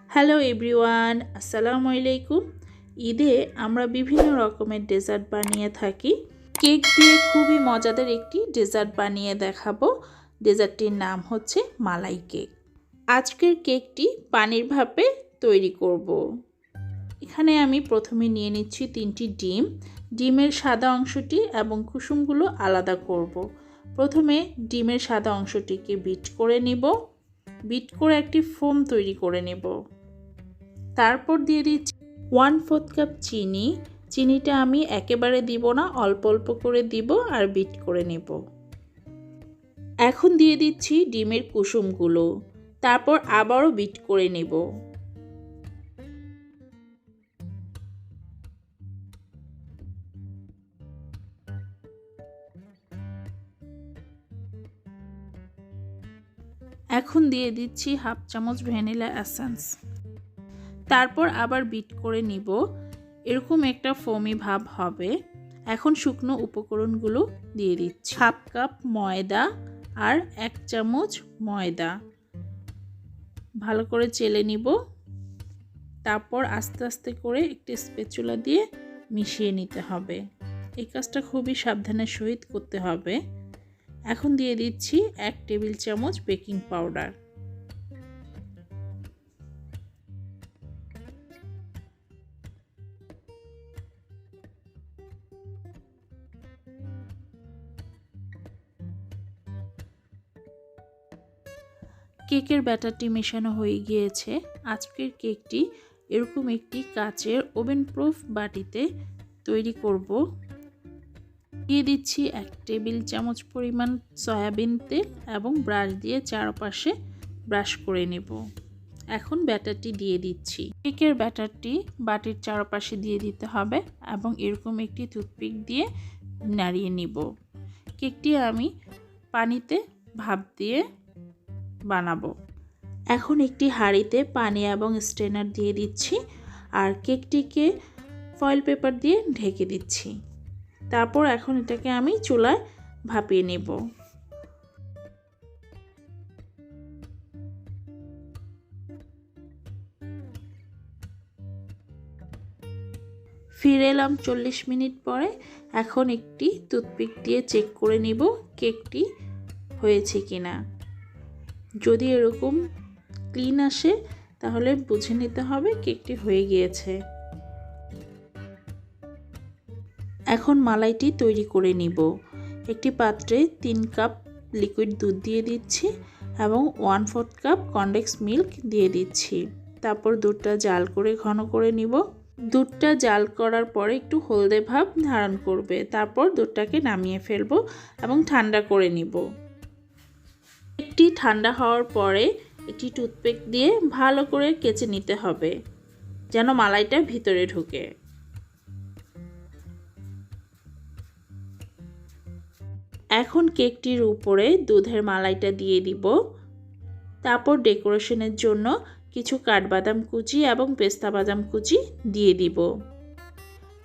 Hello everyone, আসসালামু আলাইকুম। ঈদে আমরা বিভিন্ন রকমের ডেজার্ট বানিয়ে থাকি। কেক দিয়ে খুবই মজাদার একটি ডেজার্ট বানিয়ে দেখাবো। ডেজার্টটির নাম হচ্ছে মালাই কেক। আজকের কেকটি পানির ভাপে তৈরি করব। এখানে আমি প্রথমে নিয়ে নিচ্ছি 3টি ডিম। ডিমের সাদা অংশটি এবং কুসুমগুলো আলাদা করব। প্রথমে ডিমের সাদা অংশটিকে বিট করে নিব। বিট করে একটি ফোম তৈরি করে নেব। তারপর দিয়ে দিচ্ছি 1/4 কাপ চিনি। চিনিটা আমি একেবারে দিব না, অল্প অল্প করে দিব আর বিট করে নেব। এখন দিয়ে দিচ্ছি ডিমের কুসুমগুলো, তারপর আবারও বিট করে নেব। এখন দিয়ে দিচ্ছি 1/2 চামচ ভ্যানিলা এসেন্স। তারপর আবার বিট করে নিব। এরকম একটা ফোমি ভাব হবে। এখন শুকনো উপকরণগুলো দিয়ে দিচ্ছি। 1/2 কাপ ময়দা আর 1 চামচ ময়দা ভালো করে চেলে নিব। তারপর আস্তে আস্তে করে একটি স্প্যাচুলা দিয়ে মিশিয়ে নিতে হবে। এই কাজটা খুবই সাবধানের সহিত করতে হবে। এখন দিয়ে দিচ্ছি 1 টেবিল চামচ বেকিং পাউডার। কেকের ব্যাটারটি মেশানো হয়ে গিয়েছে। আজকের কেকটি এরকম একটি কাচের ওভেন প্রুফ বাটিতে তৈরি করব। দিয়ে দিচ্ছি 1 টেবিল চামচ পরিমাণ সয়াবিন তেল এবং ব্রাশ দিয়ে চারপাশে ব্রাশ করে নেব। এখন ব্যাটারটি দিয়ে দিচ্ছি। কেকের ব্যাটারটি বাটির চারপাশে দিয়ে দিতে হবে এবং এরকম একটি টুথপিক দিয়ে নাড়িয়ে নিব। কেকটি আমি পানিতে ভাপ দিয়ে বানাবো। এখন একটি হাঁড়িতে পানি এবং স্ট্রেনার দিয়ে দিচ্ছি আর কেকটিকে ফয়েল পেপার দিয়ে ঢেকে দিচ্ছি। তারপর এখন এটাকে আমি চুলায় ভাপিয়ে নেব। ফিরে এলাম 40 মিনিট পরে। এখন একটি টুথপিক দিয়ে চেক করে নিব কেকটি হয়েছে কিনা। যদি এরকম ক্লিন আসে তাহলে বুঝে নিতে হবে কেকটি হয়ে গিয়েছে। এখন মালাইটি তৈরি করে নিব। একটি পাত্রে 3 কাপ লিকুইড দুধ দিয়ে দিচ্ছি এবং 1/4 কাপ কনডেন্স মিল্ক দিয়ে দিচ্ছি। তারপর দুধটা জাল করে ঘন করে নিব। দুধটা জাল করার পরে একটু হলদে ভাব ধারণ করবে। তারপর দুধটাকে নামিয়ে ফেলবো এবং ঠান্ডা করে নিব। একটি ঠান্ডা হওয়ার পরে একটি টুথপিক দিয়ে ভালো করে কেচে নিতে হবে যেন মালাইটা ভিতরে ঢোকে। এখন কেকটির উপরে দুধের মালাইটা দিয়ে দিব। তারপর ডেকোরেশনের জন্য কিছু কাঠবাদাম কুচি এবং পেস্তা বাদাম কুচি দিয়ে দিব।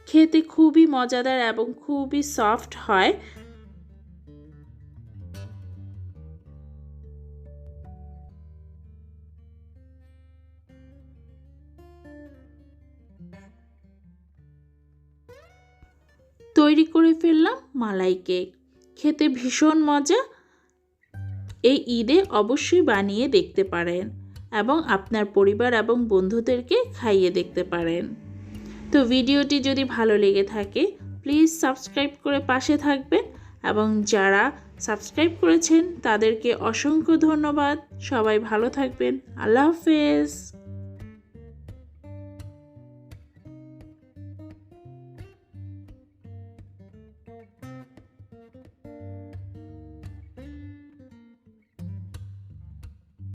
খেতে খুবই মজাদার এবং খুবই সফট হয়। তৈরি করে ফেললাম মালাই কেক। খেতে ভীষণ মজা। এই ঈদে অবশ্যই বানিয়ে দেখতে পারেন এবং আপনার পরিবার এবং বন্ধুদেরকে খাইয়ে দেখতে পারেন। তো ভিডিওটি যদি ভালো লেগে থাকে প্লিজ সাবস্ক্রাইব করে পাশে থাকবেন এবং যারা সাবস্ক্রাইব করেছেন তাদেরকে অসংখ্য ধন্যবাদ। সবাই ভালো থাকবেন। আল্লাহ হাফেজ।